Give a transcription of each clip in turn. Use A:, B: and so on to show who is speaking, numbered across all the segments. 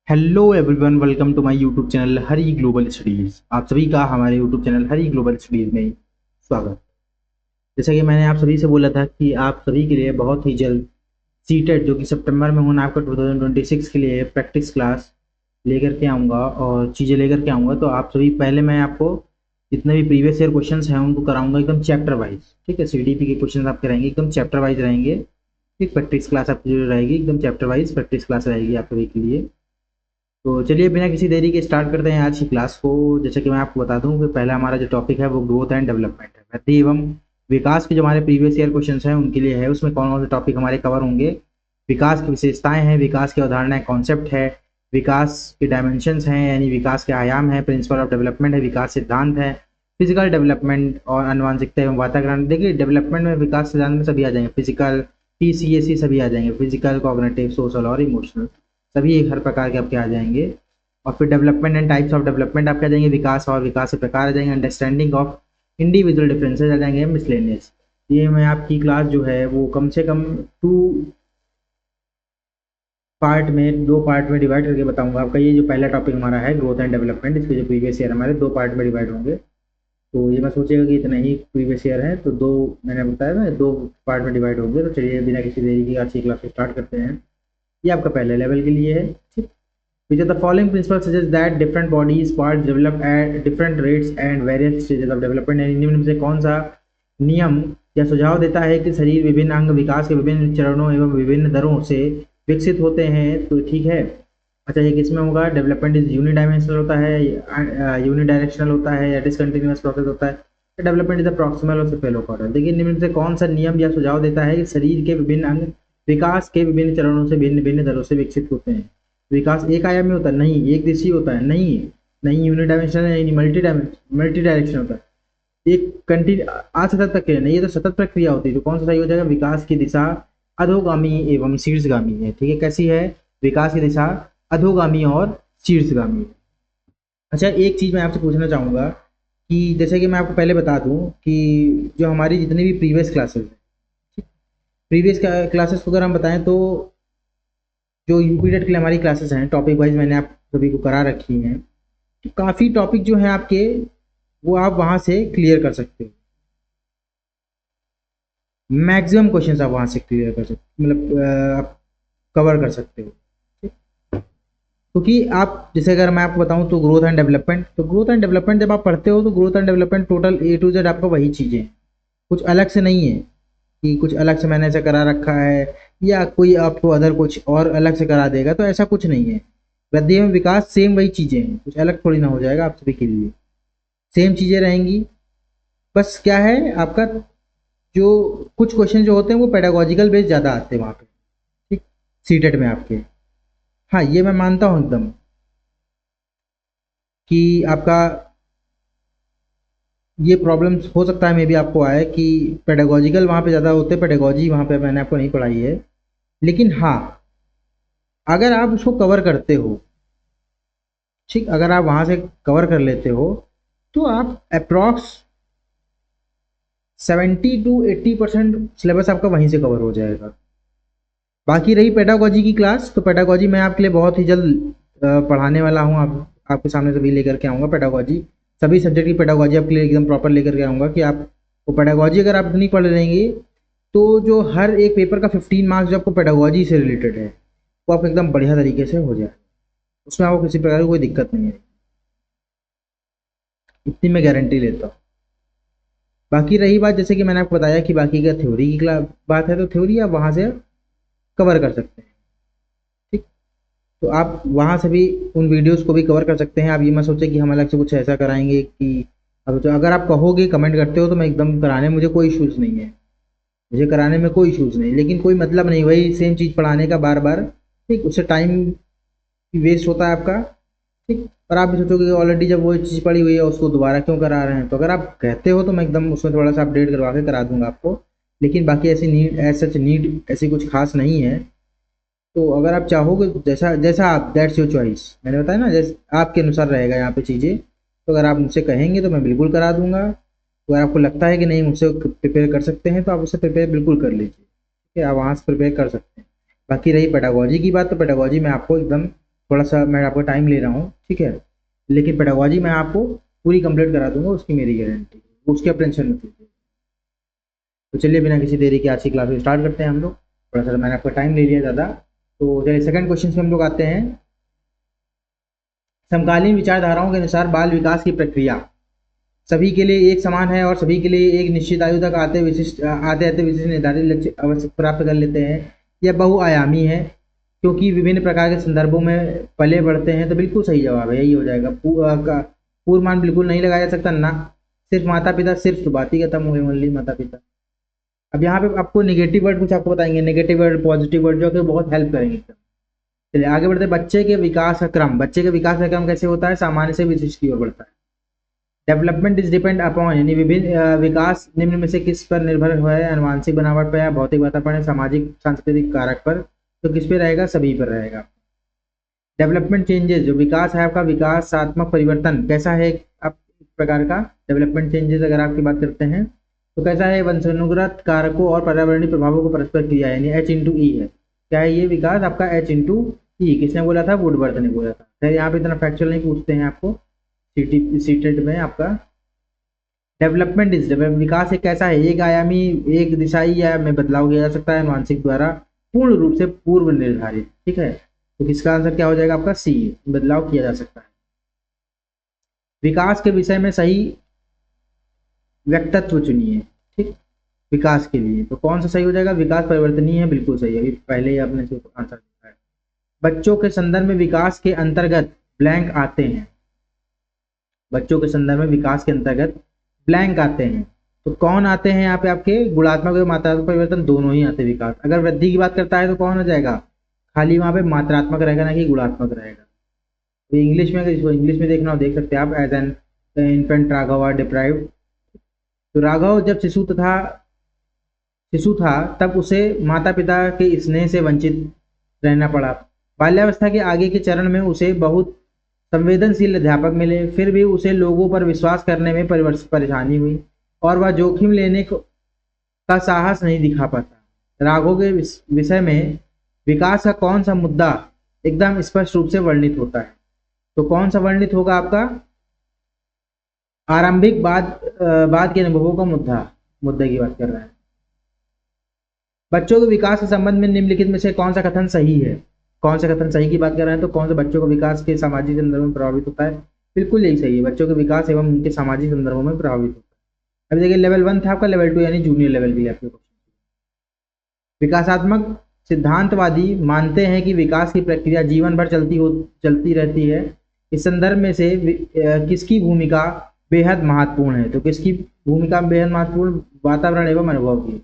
A: Hello everyone, welcome to my YouTube channel Hari global studies. आप सभी का हमारे YouTube channel Hari global studies में स्वागत। जैसा कि मैंने आप सभी से बोला था कि आप सभी के लिए बहुत ही जल्द सीटेट जो कि सितंबर में होना आपका 2026 के लिए प्रैक्टिस क्लास लेकर के आऊँगा और चीज़ें लेकर के आऊँगा। तो आप सभी पहले मैं आपको जितने भी प्रीवियस ईयर क्वेश्चंस हैं उनको कराऊंगा एकदम चैप्टर वाइज। ठीक है, सीडीपी के क्वेश्चंस आपके रहेंगे एकदम चैप्टर वाइज रहेंगे। ठीक, प्रैक्टिस क्लास आपकी जो रहेगी एकदम चैप्टर वाइज प्रैक्टिस क्लास रहेगी आप सभी के लिए। तो चलिए बिना किसी देरी के स्टार्ट करते हैं आज की क्लास को। जैसे कि मैं आपको बता दूं कि पहला हमारा जो टॉपिक है वो ग्रोथ एंड डेवलपमेंट है, वृद्धि एवं विकास के जो हमारे प्रीवियस ईयर क्वेश्चंस हैं उनके लिए है। उसमें कौन कौन से टॉपिक हमारे कवर होंगे? विकास की विशेषताएं हैं, विकास की अवधारणाएं कॉन्सेप्ट है, विकास के डायमेंशंस हैं यानी विकास के आयाम है, प्रिंसिपल ऑफ डेवलपमेंट है, विकास सिद्धांत है, फिजिकल डेवलपमेंट और आनुवांशिकता एवं वातावरण। देखिए डेवलपमेंट में विकास सिद्धांत में सभी आ जाएंगे, फिजिकल PCAC सभी आ जाएंगे, फिजिकल कॉग्निटिव सोशल और इमोशनल सभी हर प्रकार के आपके आ जाएंगे। और फिर development and types of development आपके आ जाएंगे, विकास और विकास के प्रकार आ जाएंगे, अंडरस्टैंडिंग ऑफ इंडिविजुअल डिफरेंसेज आ जाएंगे, मिसलेनियस। ये मैं आपकी क्लास जो है वो कम से कम दो पार्ट में डिवाइड करके बताऊंगा आपका। ये जो पहला टॉपिक हमारा है ग्रोथ एंड डेवलपमेंट, इसके जो प्रीवियस ईयर हमारे दो पार्ट में डिवाइड होंगे। तो ये मैं सोचेगा कि इतना ही प्रीवियस ईयर है तो दो, मैंने बताया ना, दो पार्ट में डिवाइड होंगे। तो चलिए बिना किसी देरी की आज की क्लास को स्टार्ट करते हैं। ये आपका पहले लेवल के लिए है। ठीक, which of the following principles suggest that different bodies parts develop at different rates and various stages of development। यानी निम्न में से कौन सा नियम या सुझाव देता है कि शरीर विभिन्न अंग विकास के विभिन्न चरणों एवं विभिन्न दरों से विकसित होते हैं? तो ठीक है। अच्छा, ये किसमें होगा? डेवलपमेंट इज यूनिडायमेंशनल होता है, यूनिडायरेक्शनल होता है, या डिसकंटिन्यूअस प्रोसेस होता है, डेवलपमेंट इज अ प्रॉक्सिमल और सेफेलोकॉर्डल। देखिए निम्न में से कौन सा नियम या सुझाव देता है कि शरीर के विभिन्न अंग विकास के विभिन्न चरणों से भिन्न भिन्न दरों से विकसित होते हैं? विकास एक आयामी होता है? नहीं। एक दिशी होता है? नहीं। नहीं यूनिडायमेंशनल है, मल्टी डायरेक्शन होता है। एक कंटिन्यू असतत प्रक्रिया नहीं, ये तो सतत प्रक्रिया होती है। तो कौन सा सही हो जाएगा? विकास की दिशा अधोगामी एवं शीर्षगामी है। ठीक है, कैसी है? विकास की दिशा अधोगामी और शीर्षगामी। अच्छा, एक चीज मैं आपसे पूछना चाहूंगा कि जैसे कि मैं आपको पहले बता दूं कि जो हमारी जितनी भी प्रीवियस क्लासेस हैं, प्रीवियस क्लासेस को अगर हम बताएं तो जो यूपीटेट के लिए हमारी क्लासेस हैं टॉपिक वाइज मैंने आप सभी को करा रखी हैं। तो काफ़ी टॉपिक जो हैं आपके वो आप वहाँ से क्लियर कर सकते हो। मैक्सिमम क्वेश्चंस आप वहाँ से क्लियर कर सकते, मतलब आप कवर कर सकते हो। ठीक? क्योंकि आप जैसे अगर मैं आपको बताऊं तो ग्रोथ एंड डेवलपमेंट, तो ग्रोथ एंड डेवलपमेंट जब आप पढ़ते हो तो growth and development total A to Z आपका वही चीज़ें, कुछ अलग से नहीं है कि कुछ अलग से मैंने ऐसा करा रखा है या कोई आपको अदर कुछ और अलग से करा देगा, तो ऐसा कुछ नहीं है। वृद्धि एवं विकास सेम वही चीज़ें हैं, कुछ अलग थोड़ी ना हो जाएगा आप सभी के लिए, सेम चीज़ें रहेंगी। बस क्या है आपका, जो कुछ क्वेश्चन जो होते हैं वो पेडागोजिकल बेस ज़्यादा आते हैं वहाँ पे। ठीक, सीटेट में आपके। हाँ, ये मैं मानता हूँ एकदम कि आपका ये प्रॉब्लम्स हो सकता है मे भी आपको आए कि पेडागोजिकल वहाँ पे ज़्यादा होते हैं, पेडागोजी वहाँ पे मैंने आपको नहीं पढ़ाई है। लेकिन हाँ, अगर आप उसको कवर करते हो, ठीक, अगर आप वहाँ से कवर कर लेते हो तो आप अप्रॉक्स 70 to 80% सिलेबस आपका वहीं से कवर हो जाएगा। बाकी रही पेडागोजी की क्लास, तो पेडागोजी मैं आपके लिए बहुत ही जल्द पढ़ाने वाला हूँ। आपके सामने सभी लेकर के आऊँगा पेडागोजी, सभी सब्जेक्ट की पेडागोजी आपके लिए एकदम प्रॉपर लेकर के आऊँगा कि आप वो पेडागोजी अगर आप नहीं पढ़ लेंगे तो जो हर एक पेपर का 15 मार्क्स जो आपको पेडागोजी से रिलेटेड है वो आपको एकदम बढ़िया तरीके से हो जाए, उसमें आपको किसी प्रकार की कोई दिक्कत नहीं है, इतनी मैं गारंटी लेता हूँ। बाकी रही बात, जैसे कि मैंने आपको बताया कि बाकी का थ्योरी की बात है, तो थ्योरी आप वहाँ से कवर कर सकते हैं। ठीक, तो आप वहाँ से भी उन वीडियोस को भी कवर कर सकते हैं। आप ये मत सोचें कि हम अलग से कुछ ऐसा कराएंगे कि अब तो अगर आप कहोगे कमेंट करते हो तो मैं एकदम कराने में मुझे कोई इशूज़ नहीं है, मुझे कराने में कोई इशूज़ नहीं, लेकिन कोई मतलब नहीं वही सेम चीज़ पढ़ाने का बार बार। ठीक, उससे टाइम वेस्ट होता है आपका। ठीक, और आप भी सोचोगे कि ऑलरेडी जब वो चीज़ पड़ी हुई है उसको दोबारा क्यों करा रहे हैं। तो अगर आप कहते हो तो मैं एकदम उसमें थोड़ा सा अपडेट करवा के करा दूंगा आपको, लेकिन बाकी ऐसी नीड एज सच नीड ऐसी कुछ खास नहीं है। तो अगर आप चाहोगे जैसा जैसा आप, दैट्स योर चॉइस, मैंने बताया ना, जैसे आपके अनुसार रहेगा यहाँ पे चीज़ें। तो अगर आप मुझसे कहेंगे तो मैं बिल्कुल करा दूंगा। तो अगर आपको लगता है कि नहीं मुझसे प्रिपेयर कर सकते हैं तो आप उससे प्रिपेयर बिल्कुल कर लीजिए। ठीक है, आप वहाँ से प्रिपेयर कर सकते हैं। बाकी रही पेडागोजी की बात, तो पेडागोजी मैं आपको एकदम थोड़ा सा मैं आपका टाइम ले रहा हूँ, ठीक है, लेकिन पेडागोजी मैं आपको पूरी कंप्लीट करा दूंगा, उसकी मेरी गारंटी, उसकी आप टेंशन मत लीजिए। तो चलिए बिना किसी देरी के आज की क्लास स्टार्ट करते हैं हम लोग। थोड़ा सा मैंने आपका टाइम ले लिया ज़्यादा, तो चलिए सेकंड क्वेश्चन में हम लोग आते हैं। समकालीन विचारधाराओं के अनुसार बाल विकास की प्रक्रिया सभी के लिए एक समान है और सभी के लिए एक निश्चित आयु तक आते आते विशिष्ट निर्धारित लक्ष्य अवश्य प्राप्त कर लेते हैं। यह बहुआयामी है क्योंकि विभिन्न प्रकार के संदर्भों में पले बढ़ते हैं। तो बिल्कुल सही जवाब है, यही हो जाएगा। पूर्व मान बिल्कुल नहीं लगाया जा सकता ना, सिर्फ माता पिता, सिर्फ तो बात ही खत्म हो गई, ओनली माता पिता। अब यहाँ पे आपको नेगेटिव वर्ड कुछ आपको बताएंगे, नेगेटिव वर्ड पॉजिटिव वर्ड, जो कि बहुत हेल्प करेंगे। चलिए आगे बढ़ते हैं। बच्चे के विकास का क्रम, बच्चे के विकास का क्रम कैसे होता है? सामान्य से विशिष्ट की ओर बढ़ता है। डेवलपमेंट इज डिपेंड अपॉन, यानी विभिन्न विकास निम्न में से किस पर निर्भर हुआ है? आनुवांशिक बनावट पर या भौतिक वातावरण, सामाजिक सांस्कृतिक कारक पर? तो किस पे रहेगा? सभी पर रहेगा। डेवलपमेंट चेंजेस, जो विकास है आपका, विकासात्मक परिवर्तन कैसा है? आप इस प्रकार का डेवलपमेंट चेंजेस अगर आपकी बात करते हैं तो कैसा है? वंशानुगत कारकों और पर्यावरणीय प्रभावों को परस्पर क्रिया, यानी H/E है। क्या है ये विकास आपका? H/E। किसने बोला था? वुडवर्थ ने बोला था। खैर यहाँ पे इतना फैक्चुअल नहीं पूछते हैं आपको सीटेट में आपका। डेवलपमेंट इज, विकास एक कैसा है? एक आयामी, एक दिशाई या में बदलाव किया जा सकता है आनुवांशिक द्वारा, पूर्ण रूप से पूर्व निर्धारित। ठीक है, तो किसका आंसर क्या हो जाएगा आपका? सी, बदलाव किया जा सकता है। विकास के विषय में सही व्यक्तित्व चुनिए। ठीक, विकास के लिए तो कौन सा सही हो जाएगा? विकास परिवर्तनीय है, बिल्कुल सही है, अभी पहले ही आपने आंसर दिया है। बच्चों के संदर्भ में विकास के अंतर्गत ब्लैंक आते हैं, बच्चों के संदर्भ में विकास के अंतर्गत ब्लैंक आते हैं। तो कौन आते हैं यहाँ पे? आपके गुणात्मक और मात्रात्मक परिवर्तन दोनों ही आते हैं विकास। अगर वृद्धि की बात करता है तो कौन हो जाएगा? खाली वहां पे मात्रात्मक रहेगा, ना कि गुणात्मक रहेगा। तो इंग्लिश में, अगर इसको इंग्लिश में देखना हो देख सकते हैं आप। As an infant Raghav are deprived, तो राघव जब शिशु था तब उसे माता पिता के स्नेह से वंचित रहना पड़ा। बाल्यावस्था के आगे के चरण में उसे बहुत संवेदनशील अध्यापक मिले, फिर भी उसे लोगों पर विश्वास करने में परेशानी हुई और वह जोखिम लेने का साहस नहीं दिखा पाता। राघव के विषय में विकास का कौन सा मुद्दा एकदम स्पष्ट रूप से वर्णित होता है? तो कौन सा वर्णित होगा आपका? आरंभिक बाद के अनुभवों का मुद्दे की बात कर रहा है। बच्चों के विकास के संबंध में निम्नलिखित में से कौन सा कथन सही है? कौन सा कथन सही की बात कर रहे हैं? तो कौन सा बच्चों का विकास के सामाजिक संदर्भ में प्रभावित होता है? बिल्कुल यही सही है, बच्चों के विकास एवं उनके सामाजिक संदर्भों में प्रभावित होता है। अभी देखिए लेवल 1 था आपका, लेवल 2 यानी जूनियर लेवल के लिए आपके क्वेश्चन। विकासात्मक सिद्धांतवादी मानते हैं कि विकास की प्रक्रिया जीवन भर चलती रहती है। इस संदर्भ में से किसकी भूमिका बेहद महत्वपूर्ण है? तो किसकी भूमिका बेहद महत्वपूर्ण? वातावरण एवं अनुभव की।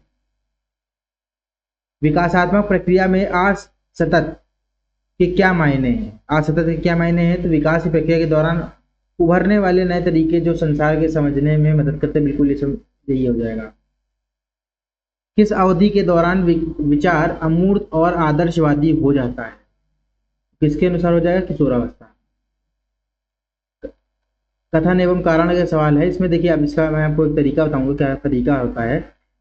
A: विकासात्मक प्रक्रिया में असतत के क्या मायने हैं? असतत के क्या मायने हैं? तो विकास की प्रक्रिया के दौरान उभरने वाले नए तरीके जो संसार के समझने में मदद करते हैं। बिल्कुल यही हो जाएगा। किस अवधि के दौरान विचार अमूर्त और आदर्शवादी हो जाता है? किसके अनुसार हो जाएगा? किशोरावस्था। कथन एवं कारण का सवाल है इसमें। देखिए अब इसका मैं आपको एक तरीका बताऊंगा, क्या तरीका होता है।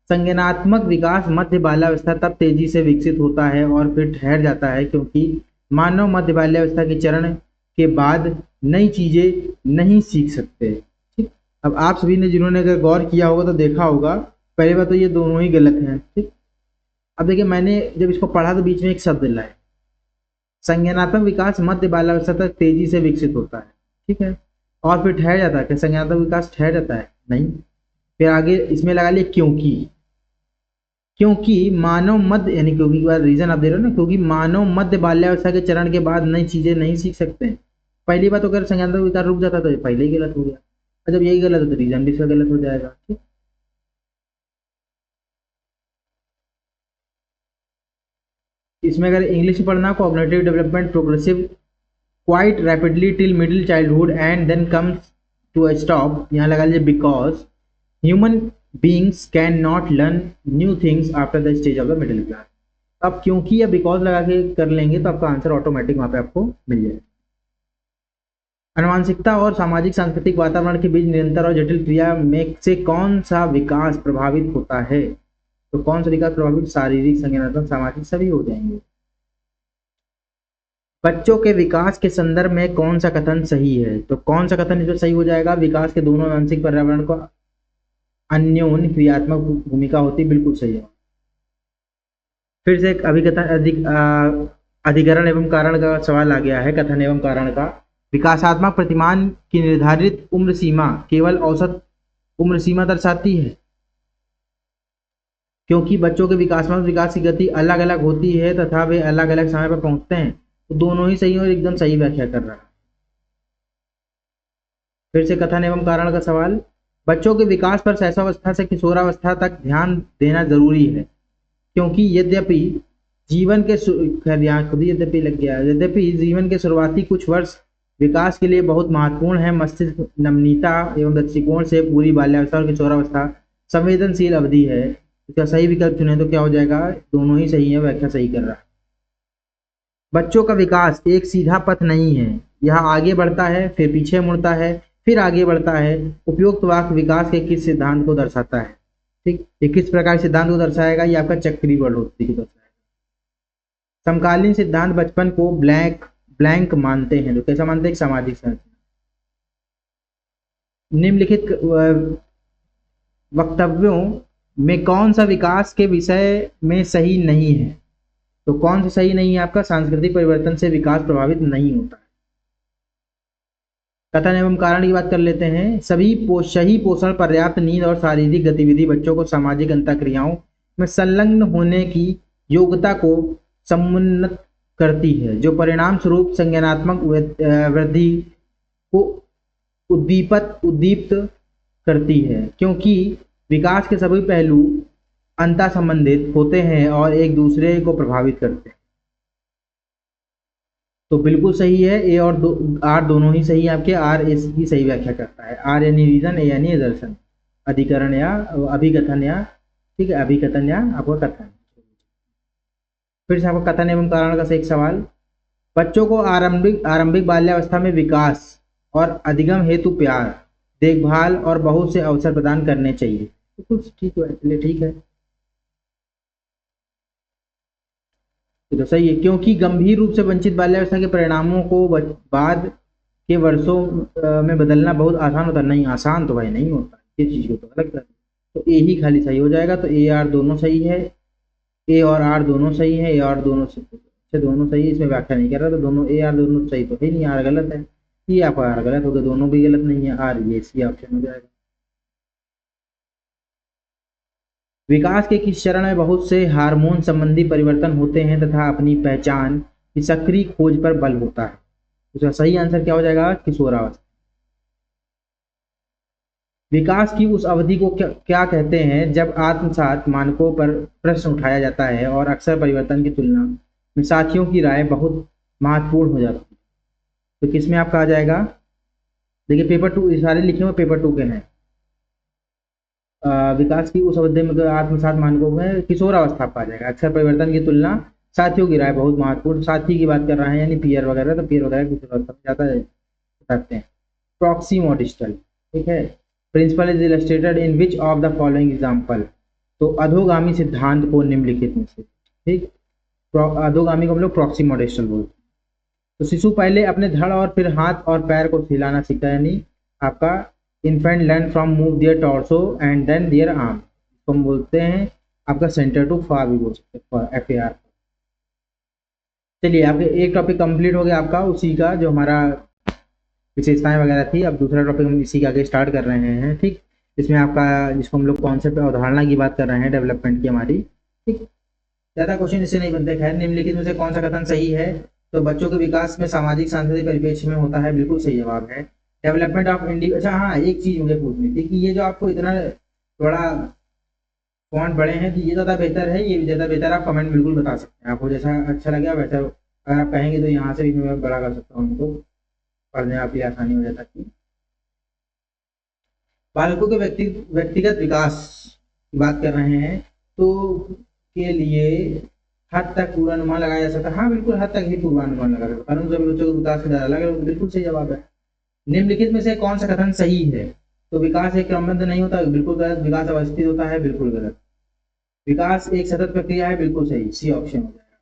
A: संज्ञानात्मक विकास मध्य बाल्यावस्था तब तेजी से विकसित होता है और फिर ठहर जाता है क्योंकि मानव मध्य बाल्यावस्था के चरण के बाद नई चीजें नहीं सीख सकते। ठीक, अब आप सभी ने जिन्होंने अगर गौर किया होगा तो देखा होगा, पहली बात तो ये दोनों ही गलत हैं। ठीक, अब देखिए मैंने जब इसको पढ़ा तो बीच में एक शब्द लाए, संज्ञानात्मक विकास मध्य बाल्यावस्था तक तेजी से विकसित होता है, ठीक है, और फिर ठहर जाता है। क्या संज्ञानात्मक विकास ठहर जाता है? नहीं। फिर आगे इसमें लगा लिया क्योंकि मानव मध्य, यानी क्योंकि के बाद रीजन आप दे रहे हो ना, क्योंकि मानव मध्य बाल्यावस्था के चरण के बाद नई चीजें नहीं सीख सकते हैं। पहली बात, अगर संज्ञानात्मक विकास रुक जाता तो ये पहले ही गलत हो गया, और जब यही गलत है तो रीजन भी इसका गलत हो जाएगा। ठीक, इसमें अगर इंग्लिश में पढ़ना, cognitive development progressive quite rapidly till middle childhood and then comes to a stop. यहाँ लगा लीजिए because human beings can not learn new things after the stage of the middle class. अब क्योंकि या बिकॉज लगा के कर लेंगे तो आपका आंसर ऑटोमेटिक वहां पे आपको मिल जाएगा। आनुवांशिकता और सामाजिक सांस्कृतिक वातावरण के बीच निरंतर और जटिल क्रिया में से कौन सा विकास प्रभावित होता है? तो कौन सा विकास प्रभावित? शारीरिक, संज्ञानात्मक, सामाजिक, सभी हो जाएंगे। बच्चों के विकास के संदर्भ में कौन सा कथन सही है? तो कौन सा कथन इसमें सही हो जाएगा? विकास के दोनों मानसिक पर्यावरण को अन्योन्य क्रियात्मक भूमिका होती, बिल्कुल सही है। फिर से एक अभिकथन अधिकरण एवं कारण का सवाल आ गया है। कथन एवं कारण का, विकासात्मक प्रतिमान की निर्धारित उम्र सीमा केवल औसत उम्र सीमा दर्शाती है, क्योंकि बच्चों के विकासात्मक विकास की गति अलग अलग होती है तथा वे अलग अलग समय पर पहुंचते हैं। तो दोनों ही सही और एकदम सही व्याख्या कर रहा है। फिर से कथन एवं कारण का सवाल, बच्चों के विकास पर शैशवावस्था से किशोरावस्था तक ध्यान देना जरूरी है, क्योंकि यद्यपि जीवन के यद्यपि लग गया, यद्यपि जीवन के शुरुआती कुछ वर्ष विकास के लिए बहुत महत्वपूर्ण है। मस्तिष्क नमनीयता एवं दृष्टिकोण से पूरी बाल्यावस्था और किशोरावस्था संवेदनशील अवधि है। इसका सही विकल्प चुने तो क्या हो जाएगा? दोनों ही सही है, व्याख्या सही कर रहा है। बच्चों का विकास एक सीधा पथ नहीं है, यह आगे बढ़ता है, फिर पीछे मुड़ता है, फिर आगे बढ़ता है। उपयुक्त वाक्य विकास के किस सिद्धांत को दर्शाता है? ठीक, ये किस प्रकार सिद्धांत को दर्शाएगा? ये आपका चक्रीय बढ़ोतरी को दर्शाएगा। समकालीन सिद्धांत बचपन को ब्लैंक मानते हैं। तो कैसा मानते हैं? सामाजिक संरचना। निम्नलिखित वक्तव्यों में कौन सा विकास के विषय में सही नहीं है? तो कौन सा सही नहीं है आपका? सांस्कृतिक परिवर्तन से विकास प्रभावित नहीं होता है। कथन एवं कारण की बात कर लेते हैं। सही पोषण, पर्याप्त नींद और शारीरिक गतिविधि बच्चों को सामाजिक अंतःक्रियाओं में संलग्न होने की योग्यता को समुन्नत करती है, जो परिणाम स्वरूप संज्ञानात्मक वृद्धि को उद्दीप्त करती है, क्योंकि विकास के सभी पहलू अंतः संबंधित होते हैं और एक दूसरे को प्रभावित करते हैं। तो बिल्कुल सही है, ए और आर दोनों ही सही है आपके। आर इसकी सही व्याख्या करता है। आर यानी रीजन, ए यानी दर्शन, अधिकरण या अभिकथन या, ठीक है, अभिकथन या आपका कथन। फिर से आपका कथन एवं कारण का एक सवाल, बच्चों को आरंभिक बाल्यावस्था में विकास और अधिगम हेतु प्यार, देखभाल और बहुत से अवसर प्रदान करने चाहिए। तो कुछ ठीक है, चलिए ठीक है, तो सही है, क्योंकि गंभीर रूप से वंचित बाल्यावस्था के परिणामों को बाद के वर्षों में बदलना बहुत आसान होता नहीं। आसान तो भाई नहीं होता, ये चीज को तो अलग कर। तो ए ही खाली सही हो जाएगा। तो ए आर दोनों सही है, ए और आर दोनों सही है, ए और दोनों से दोनों सही है। इसमें व्याख्या नहीं कर रहा, तो दोनों ए आर दोनों सही तो है नहीं, आर गलत है। ये आपका आर गलत हो गया, दोनों भी गलत नहीं है, आर ये सी ऑप्शन हो जाएगा। विकास के किस चरण में बहुत से हार्मोन संबंधी परिवर्तन होते हैं तथा अपनी पहचान की सक्रिय खोज पर बल होता है? उसका सही आंसर क्या हो जाएगा? किशोरावस्था। विकास की उस अवधि को क्या कहते हैं जब आत्मसात मानकों पर प्रश्न उठाया जाता है और अक्सर परिवर्तन की तुलना में साथियों की राय बहुत महत्वपूर्ण हो जाती है? तो किसमें आपका आ जाएगा? देखिए पेपर 2 सारे लिखे हुए पेपर 2 के हैं। विकास की उस अवधि में आत्मसात मानकों में किशोरावस्था पर आ जाएगा। अक्सर परिवर्तन की तुलना, साथियों की राय बहुत महत्वपूर्ण, साथी की बात कर रहे हैं यानी पीयर वगैरह, तो पीयर वगैरह किशोरावस्था में जाता है बताते हैं। प्रॉक्सिमोडिस्टल, ठीक है, principle is illustrated in which of the following example? तो अधोगामी सिद्धांत को निम्नलिखित में से, ठीक, अधोगामी को हम लोग प्रॉक्सिमोडिस्टल बोलते हैं। तो शिशु पहले अपने धड़ और फिर हाथ और पैर को हिलाना सीखता है, यानी आपका infant learn from move their torso and then their arm, तो हम बोलते हैं आपका सेंटर टू फार भी बोल सकते हैं, FAR। चलिए आपके एक टॉपिक कंप्लीट हो गया आपका, उसी का जो हमारा विशेषताएं वगैरह थी। अब दूसरा टॉपिक हम इसी के आगे स्टार्ट कर रहे हैं, ठीक। इसमें आपका, जिसको हम लोग कॉन्सेप्ट अवधारणा की बात कर रहे हैं डेवलपमेंट की हमारी, ठीक। ज़्यादा क्वेश्चन इससे नहीं बनते। खैर, निम्नलिखित में से कौन सा कथन सही है? तो बच्चों के विकास में सामाजिक सांस्कृतिक परिप्रेक्ष्य में होता है, बिल्कुल सही जवाब है। डेवलपमेंट ऑफ इंडिया, अच्छा हाँ, एक चीज मुझे पूछनी थी कि ये जो आपको इतना थोड़ा फॉन्ट बड़े हैं, तो ये ज़्यादा बेहतर है, ये ज़्यादा बेहतर? आप कमेंट बिल्कुल बता सकते हैं, आपको जैसा अच्छा लगा वैसा। अगर आप कहेंगे तो यहाँ से भी मैं बड़ा कर सकता हूँ, उनको पढ़ने आप आसानी हो जाता है। बालकों के व्यक्तिगत विकास की बात कर रहे हैं, तो के लिए हद तक पूर्वानुमान लगाया जा सकता है? हाँ बिल्कुल, हद तक ही पूर्वानुमान लगा सकता है, परंतु जब बच्चों के विकास में अलग, बिल्कुल सही जवाब है। निम्नलिखित में से कौन सा कथन सही है? तो विकास एक क्रमबद्ध नहीं होता, बिल्कुल गलत। विकास अवस्थित होता है, बिल्कुल गलत। विकास एक सतत प्रक्रिया है, बिल्कुल सही, सी ऑप्शन हो जाएगा।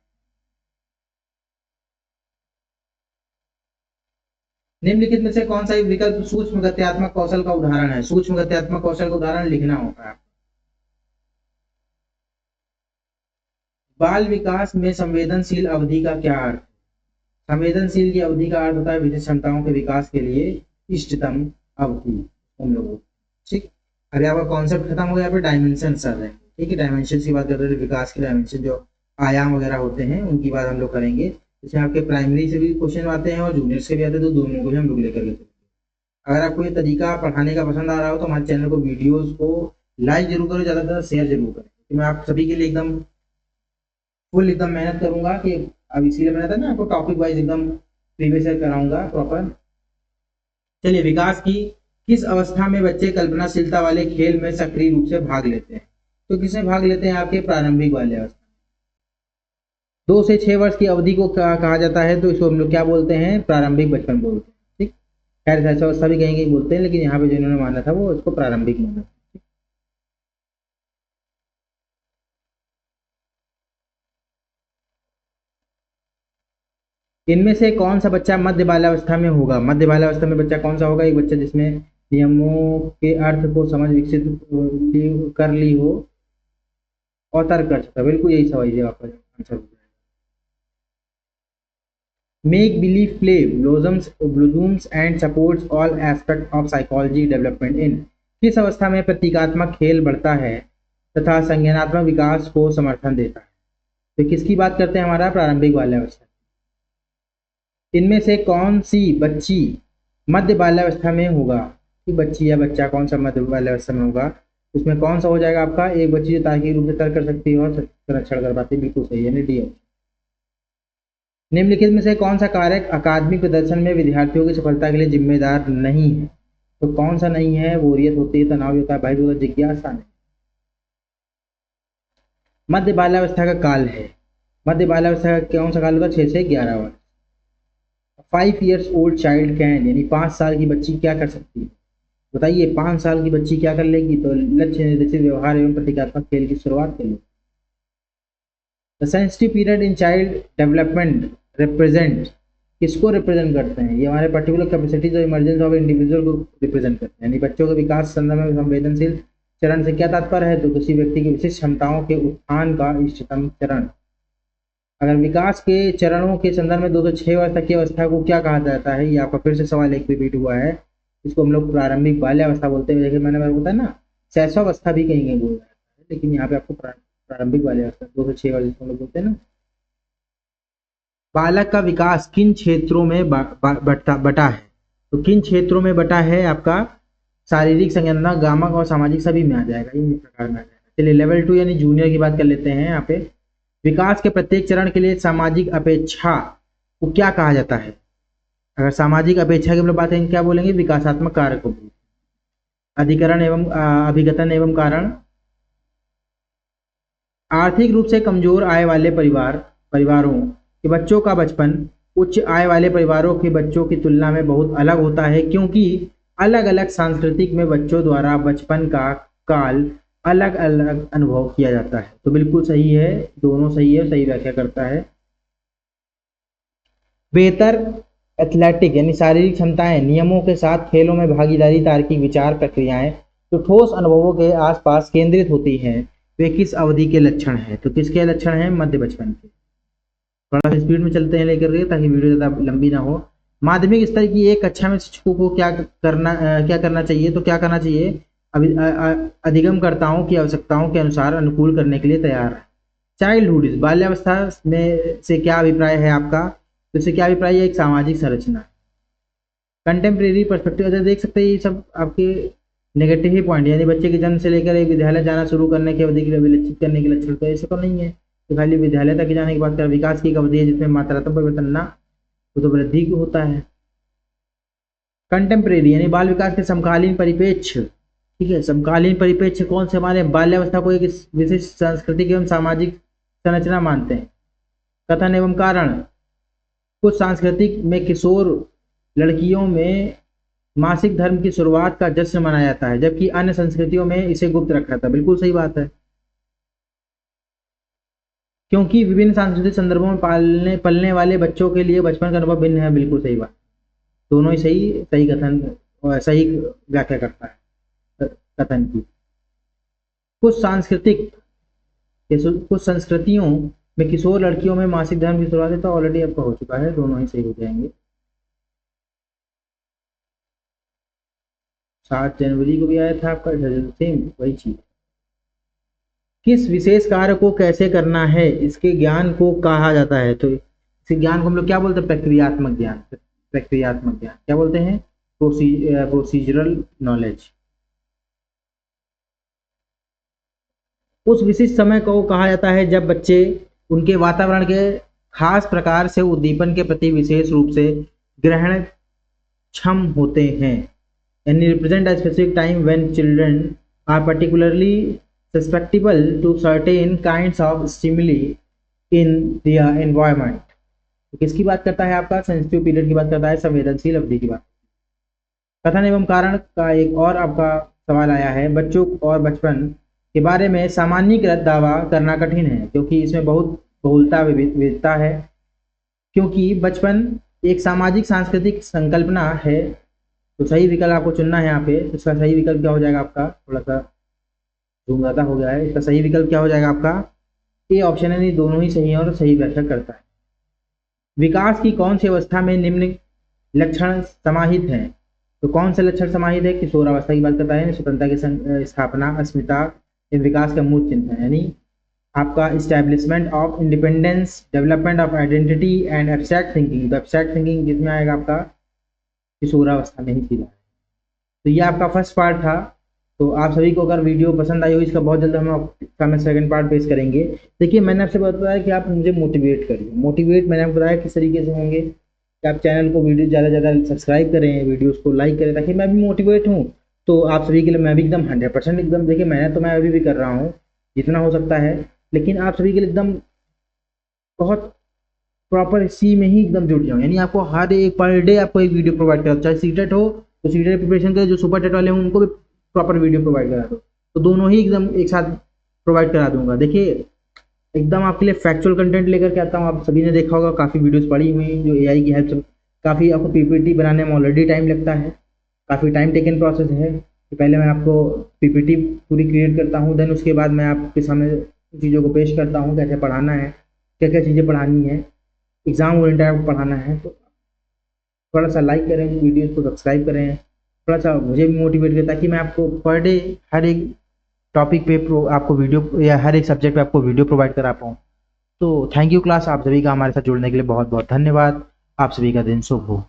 A: निम्नलिखित में से कौन सा एक विकल्प सूक्ष्म गत्यात्मक कौशल का उदाहरण है? सूक्ष्म गत्यात्मक कौशल का उदाहरण लिखना होगा आपको। बाल विकास में संवेदनशील अवधि का क्या अर्थ? संवेदनशील की अवधि का अर्थ होता है विशिष्ट क्षमताओं के विकास के लिए इष्टतम अवधि। हम लोग ठीक, अभी आपका कॉन्सेप्ट खत्म हो गया, यहाँ पे डायमेंशन आ जाएंगे। ठीक है, डायमेंशन की बात कर रहे थे, विकास के डायमेंशन जो आयाम वगैरह होते हैं उनकी बात हम लोग करेंगे। इसमें आपके प्राइमरी से भी क्वेश्चन आते हैं और जूनियर से भी आते हैं, तो दोनों को ही हम लोग लेकर के। अगर आपको ये तरीका पढ़ाने का पसंद आ रहा हो तो हमारे चैनल को, वीडियोस को लाइक जरूर करो, ज़्यादा से ज़्यादा शेयर जरूर करें, तो मैं आप सभी के लिए एकदम फुल एकदम मेहनत करूंगा कि अब इसीलिए मैंने था ना आपको टॉपिक वाइज एकदम प्रीवियस ईयर कराऊंगा प्रॉपर। चलिए, विकास की किस अवस्था में बच्चे कल्पनाशीलता वाले खेल में सक्रिय रूप से भाग लेते हैं? तो किसमें भाग लेते हैं? आपके प्रारंभिक वाले अवस्था। 2 से 6 वर्ष की अवधि को कहा जाता है, तो इसको हम लोग क्या बोलते हैं? प्रारंभिक बचपन बोलते हैं। ठीक, खैर ऐसा अवस्था भी कहीं कहीं बोलते हैं, लेकिन यहाँ पे जो इन्होंने माना था वो इसको प्रारंभिक माना। इनमें से कौन सा बच्चा मध्य बाल्यावस्था में होगा? मध्य बाल्यावस्था में बच्चा कौन सा होगा? एक बच्चा जिसमें नियमों के अर्थ को समझ विकसित कर ली हो और तर्क कर सकता। बिल्कुल यही सवाल है आपका आंसर हो जाएगा। Make believe play blooms and supports all aspect of psychology development in. किस अवस्था में प्रतीकात्मक खेल बढ़ता है तथा संज्ञानात्मक विकास को समर्थन देता है? तो किसकी बात करते हैं? हमारा प्रारंभिक बाल्यावस्था। इनमें से कौन सी बच्ची मध्य बाल्यावस्था में होगा? कि बच्ची या बच्चा कौन सा मध्य बाल्यावस्था में होगा? उसमें कौन सा हो जाएगा आपका? एक बच्ची जो तार्किक रूप से तर्क कर सकती है और संरक्षण कर पाती है। बिल्कुल सही, यानी डी। निम्नलिखित में से कौन सा कारक अकादमिक प्रदर्शन में विद्यार्थियों की सफलता के लिए जिम्मेदार नहीं है? तो कौन सा नहीं है? बोरियत होती है, तनाव होता है, भय होता है, जिज्ञासा नहीं। मध्य बाल्यावस्था का काल है। मध्य बाल्यावस्था का कौन सा काल होगा? 6 से 11 वर्ष। 5 years old child कैन, यानी 5 साल की बच्ची क्या कर सकती है? बताइए, 5 साल की बच्ची क्या कर लेगी? तो लक्ष्य निर्देशित व्यवहार एवं प्रतीकात्मक खेल की शुरुआत कर लेगी। The sensitive period in child development represent, किसको रिप्रेजेंट करते हैं? ये हमारे पर्टिकुलर कैपेसिटीज और इमरजेंस ऑफ इंडिविजुअल को रिप्रेजेंट करते हैं, यानी बच्चों के विकास संदर्भ में संवेदनशील चरण से क्या तात्पर्य है? तो किसी व्यक्ति की विशिष्ट क्षमताओं के उत्थान का इष्टतम चरण। अगर विकास के चरणों के संदर्भ में 2 से 6 वर्ष तक की अवस्था को क्या कहा जाता है? ये आपका फिर से सवाल एक रिपीट हुआ है। इसको हम लोग प्रारंभिक बाल्यावस्था बोलते हैं। देखिए, मैंने बताया ना, शैशवावस्था भी कहीं कहीं बोल रहा है, लेकिन यहाँ पे आपको प्रारंभिक बाल्यावस्था 2 से 6 वर्ष जिसको हम लोग बोलते हैं ना। बालक का विकास किन क्षेत्रों में बटा है? तो किन क्षेत्रों में बटा है? आपका शारीरिक, संज्ञानात्मक, गामक और सामाजिक सभी में आ जाएगा, इन प्रकार में आ जाएगा। चलिए, लेवल 2 यानी जूनियर की बात कर लेते हैं। यहाँ पे विकास के प्रत्येक चरण के लिए सामाजिक अपेक्षा को क्या कहा जाता है? अगर सामाजिक अपेक्षा की हम लोग बात करेंगे, क्या बोलेंगे? विकासात्मक कारक को। अधिकरण एवं अभिगतन एवं कारण। आर्थिक रूप से कमजोर आय वाले परिवारों के बच्चों का बचपन उच्च आय वाले परिवारों के बच्चों की तुलना में बहुत अलग होता है, क्योंकि अलग अलग सांस्कृतिक में बच्चों द्वारा बचपन का काल अलग अलग अनुभव किया जाता है। तो बिल्कुल सही है, दोनों सही है, सही व्याख्या करता है। बेहतर एथलेटिक यानी शारीरिक क्षमताएं, नियमों के साथ खेलों में भागीदारी, तार्किक विचार प्रक्रियाएं तो ठोस अनुभवों के आसपास केंद्रित होती हैं, वे किस अवधि के लक्षण हैं? तो किसके लक्षण हैं? मध्य बचपन के। थोड़ा सा स्पीड में चलते हैं लेकर के, ताकि वीडियो ज़्यादा लंबी ना हो। माध्यमिक स्तर की एक कक्षा में शिक्षकों को क्या करना चाहिए? तो क्या करना चाहिए? अधिगमकर्ताओं की आवश्यकताओं के अनुसार अनुकूल करने के लिए तैयार है। चाइल्डहुड, बाल्यावस्था में से क्या अभिप्राय है आपका? तो इससे क्या अभिप्राय है? एक सामाजिक संरचना। कंटेम्प्रेरी पर्सपेक्टिव, अगर देख सकते हैं ये सब आपके नेगेटिव ही पॉइंट, यानी बच्चे के जन्म से लेकर एक विद्यालय जाना शुरू करने की अवधि के लिए विलक्षित करने के लक्षण, तो ऐसे तो नहीं है। तो खाली विद्यालय तक जाने की बात कर, विकास की एक अवधि है जिसमें मात्रात्मक परिवर्तन ना तो वृद्धि होता है। कंटेम्प्रेरी यानी बाल विकास के समकालीन परिप्रेक्ष्य। ठीक है, समकालीन परिप्रेक्ष्य कौन से? हमारे बाल्यावस्था को एक विशिष्ट सांस्कृतिक एवं सामाजिक संरचना मानते हैं। कथन एवं कारण, कुछ सांस्कृतिक में किशोर लड़कियों में मासिक धर्म की शुरुआत का जश्न मनाया जाता है, जबकि अन्य संस्कृतियों में इसे गुप्त रखा था। बिल्कुल सही बात है, क्योंकि विभिन्न सांस्कृतिक संदर्भों में पलने वाले बच्चों के लिए बचपन का अनुभव भिन्न है। बिल्कुल सही बात। दोनों ही सही कथन और सही व्याख्या करता है कथन की। कुछ संस्कृतियों में किशोर लड़कियों में मासिक धर्म की शुरुआत है, तो ऑलरेडी आपका हो चुका है, दोनों ही सही हो जाएंगे। 7 जनवरी को भी आया था आपका, सेम वही चीज। किस विशेष कार्य को कैसे करना है, इसके ज्ञान को कहा जाता है। तो इस ज्ञान को हम लोग क्या बोलते हैं, प्रक्रियात्मक ज्ञान। प्रक्रियात्मक ज्ञान क्या बोलते हैं, प्रोसीजरल नॉलेज। उस विशिष्ट समय को कहा जाता है जब बच्चे उनके वातावरण के खास प्रकार से उद्दीपन के प्रति विशेष रूप से ग्रहण क्षम होते हैं। यानी represent a specific time when children are particularly susceptible to certain kinds of stimuli in their environment. तो किसकी बात करता है, आपका सेंसिटिव पीरियड की बात करता है, संवेदनशील अवधि की बात। कथन एवं कारण का एक और आपका सवाल आया है। बच्चों और बचपन के बारे में सामान्यीकृत दावा करना कठिन है क्योंकि इसमें बहुत बहुलता विविधता है। क्योंकि बचपन एक सामाजिक सांस्कृतिक संकल्पना है, तो सही विकल्प आपको चुनना है यहाँ पे। इसका सही विकल्प क्या हो जाएगा आपका, थोड़ा सा झूमराता हो गया है, इसका सही विकल्प क्या हो जाएगा आपका, ए ऑप्शन है। नहीं, दोनों ही सही है और सही व्याख्या करता है। विकास की कौन सी अवस्था में निम्न लक्षण समाहित हैं। तो कौन से लक्षण समाहित है, किशोरावस्था की बात करता है, स्वतंत्रता की स्थापना, अस्मिता, विकास का मूल चिन्ह है। यानी आपका establishment of independence, development of identity and abstract thinking. तो एब्स्ट्रैक्ट थिंकिंग किसमें आएगा, आपका किशोरावस्था में ही सीधा। तो ये आपका फर्स्ट पार्ट था। तो आप सभी को अगर वीडियो पसंद आई हो, इसका बहुत जल्द हम सेकंड पार्ट पेश करेंगे। देखिए, मैंने आपसे बताया कि आप मुझे मोटिवेट करिए। मोटिवेट मैंने आपको बताया किस तरीके से होंगे कि आप चैनल को वीडियो ज़्यादा से ज़्यादा सब्सक्राइब करें, वीडियोस को लाइक करें, ताकि मैं भी मोटिवेट हूँ। तो आप सभी के लिए मैं भी एकदम 100% एकदम, देखिए मेहनत तो मैं अभी भी कर रहा हूँ जितना हो सकता है, लेकिन आप सभी के लिए एकदम बहुत प्रॉपर इसी में ही एकदम जुट जाऊँ। यानी आपको हर एक पर डे आपको एक वीडियो प्रोवाइड करा, चाहे सीटेट हो तो सीटेट प्रिपरेशन के जो सुपर टेट वाले हैं उनको भी प्रॉपर वीडियो प्रोवाइड करा दो, तो दोनों ही एकदम एक साथ प्रोवाइड करा दूंगा। देखिए, एकदम आपके लिए फैक्चुअल कंटेंट लेकर के आता हूँ। आप सभी ने देखा होगा, काफ़ी वीडियोस पड़ी हुई हैं जो एआई की हेल्प से, काफ़ी आपको पीपीटी बनाने में ऑलरेडी टाइम लगता है, काफ़ी टाइम टेकन प्रोसेस है। कि पहले मैं आपको पीपीटी पूरी क्रिएट करता हूँ, देन उसके बाद मैं आपके सामने चीज़ों को पेश करता हूँ, कैसे पढ़ाना है, क्या क्या चीज़ें पढ़ानी है, एग्जाम ओरिएंटेड आपको पढ़ाना है। तो थोड़ा सा लाइक करें वीडियोस को, सब्सक्राइब करें, थोड़ा सा मुझे भी मोटिवेट करें, ताकि मैं आपको पर डे हर एक टॉपिक पे आपको वीडियो या हर एक सब्जेक्ट पे आपको वीडियो प्रोवाइड करा पाऊँ। तो थैंक यू क्लास, आप सभी का हमारे साथ जुड़ने के लिए बहुत बहुत धन्यवाद। आप सभी का दिन शुभ हो।